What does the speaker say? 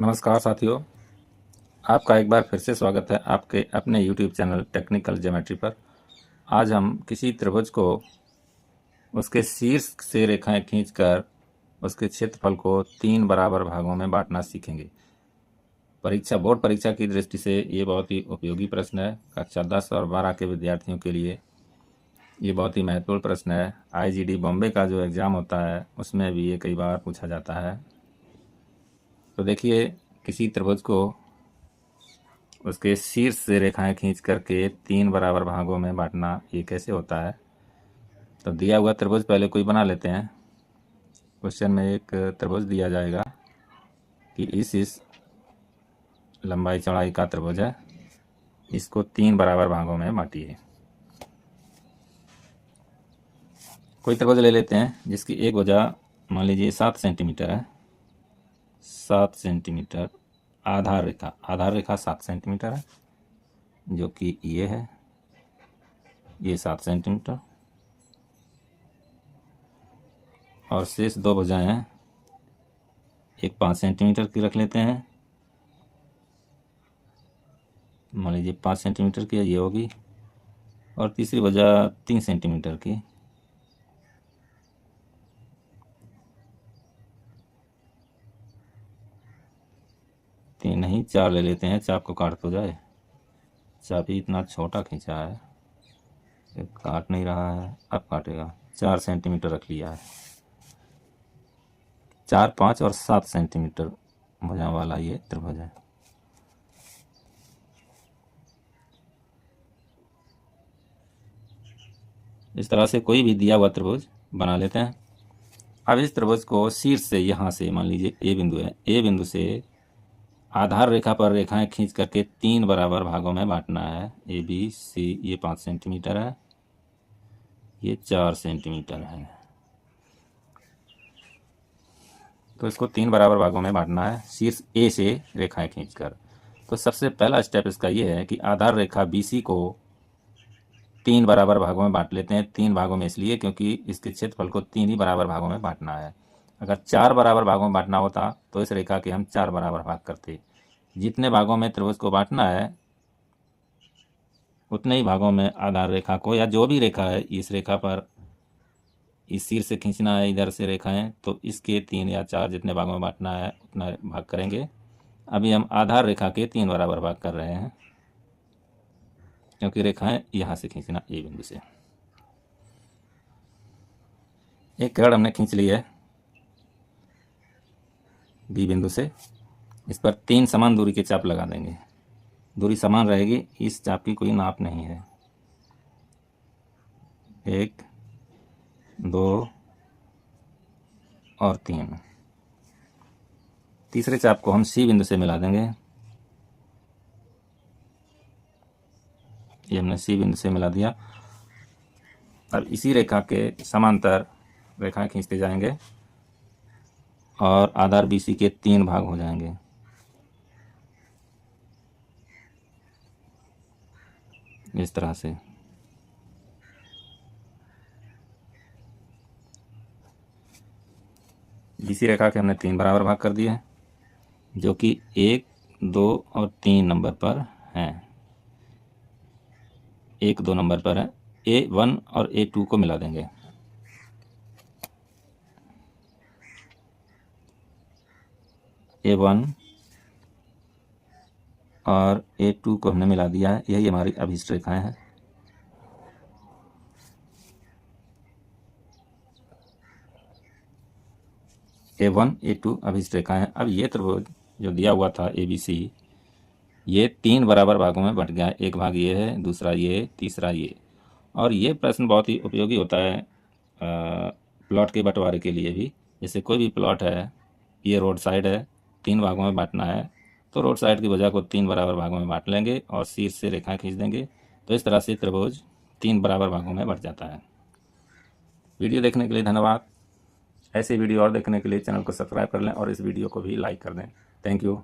नमस्कार साथियों, आपका एक बार फिर से स्वागत है आपके अपने YouTube चैनल टेक्निकल ज्योमेट्री पर। आज हम किसी त्रिभुज को उसके शीर्ष से रेखाएं खींचकर उसके क्षेत्रफल को 3 बराबर भागों में बांटना सीखेंगे। बोर्ड परीक्षा की दृष्टि से ये बहुत ही उपयोगी प्रश्न है। कक्षा 10 और 12 के विद्यार्थियों के लिए ये बहुत ही महत्वपूर्ण प्रश्न है। IGD बॉम्बे का जो एग्ज़ाम होता है उसमें भी ये कई बार पूछा जाता है। तो देखिए, किसी त्रिभुज को उसके शीर्ष से रेखाएं खींच करके 3 बराबर भागों में बांटना ये कैसे होता है। तो दिया हुआ त्रिभुज पहले कोई बना लेते हैं। क्वेश्चन में एक त्रिभुज दिया जाएगा कि इस लंबाई चौड़ाई का त्रिभुज है, इसको 3 बराबर भागों में बांटिए। कोई त्रिभुज ले लेते हैं जिसकी एक भुजा मान लीजिए 7 सेंटीमीटर है। 7 सेंटीमीटर आधार रेखा 7 सेंटीमीटर है, जो कि ये है। ये 7 सेंटीमीटर और शेष दो भुजाएं हैं। एक 5 सेंटीमीटर की रख लेते हैं, मान लीजिए 5 सेंटीमीटर की ये होगी, और तीसरी भुजा 3 सेंटीमीटर की। तीन नहीं, 4 ले लेते हैं, चाप को काट तो जाए। चाप ही इतना छोटा खींचा है, ये काट नहीं रहा है, अब काटेगा। 4 सेंटीमीटर रख लिया है। 4, 5 और 7 सेंटीमीटर भुजा वाला ये त्रिभुज है। इस तरह से कोई भी दिया हुआ त्रिभुज बना लेते हैं। अब इस त्रिभुज को शीर्ष से, यहाँ से मान लीजिए ए बिंदु है, ए बिंदु से आधार रेखा पर रेखाएं खींच करके 3 बराबर भागों में बांटना है। ए बी सी, ये 5 सेंटीमीटर है, ये 4 सेंटीमीटर है। तो इसको 3 बराबर भागों में बांटना है शीर्ष ए से रेखाएं खींचकर। तो सबसे पहला स्टेप इसका ये है कि आधार रेखा BC को 3 बराबर भागों में बांट लेते हैं। 3 भागों में इसलिए क्योंकि इसके क्षेत्रफल को 3 ही बराबर भागों में बांटना है। अगर 4 बराबर भागों में बांटना होता तो इस रेखा के हम 4 बराबर भाग करते। जितने भागों में त्रिभुज को बांटना है उतने ही भागों में आधार रेखा को, या जो भी रेखा है इस रेखा पर इस शीर्ष से खींचना है, इधर से रेखाएं, तो इसके 3 या 4 जितने भागों में बांटना है उतना भाग करेंगे। अभी हम आधार रेखा के 3 बराबर भाग कर रहे हैं, क्योंकि रेखाएं यहाँ से खींचना ए बिंदु से। एक कड़ हमने खींच ली है बी बिंदु से। इस पर 3 समान दूरी के चाप लगा देंगे। दूरी समान रहेगी, इस चाप की कोई नाप नहीं है। 1, 2 और 3। तीसरे चाप को हम सी बिंदु से मिला देंगे। ये हमने सी बिंदु से मिला दिया। अब इसी रेखा के समांतर रेखाएं खींचते जाएंगे और आधार BC के 3 भाग हो जाएंगे। इस तरह से BC रेखा के हमने 3 बराबर भाग कर दिए, जो कि 1, 2 और 3 नंबर पर हैं। 1, 2 नंबर पर है। A1 और A2 को मिला देंगे। A1 और A2 को हमने मिला दिया है। यही हमारी अभिष्ट रेखाएं हैं। A1, A2 अभिष्ट रेखाएं हैं। अब ये त्रिभुज जो दिया हुआ था ABC, ये 3 बराबर भागों में बंट गया। एक भाग ये है, दूसरा ये, तीसरा ये। और ये प्रश्न बहुत ही उपयोगी होता है प्लॉट के बंटवारे के लिए भी। जैसे कोई भी प्लॉट है, ये रोड साइड है, 3 भागों में बांटना है, तो रोड साइड की भुजा को 3 बराबर भागों में बांट लेंगे और शीर्ष से रेखाएं खींच देंगे। तो इस तरह से त्रिभुज 3 बराबर भागों में बंट जाता है। वीडियो देखने के लिए धन्यवाद। ऐसे वीडियो और देखने के लिए चैनल को सब्सक्राइब कर लें और इस वीडियो को भी लाइक कर दें। Thank you.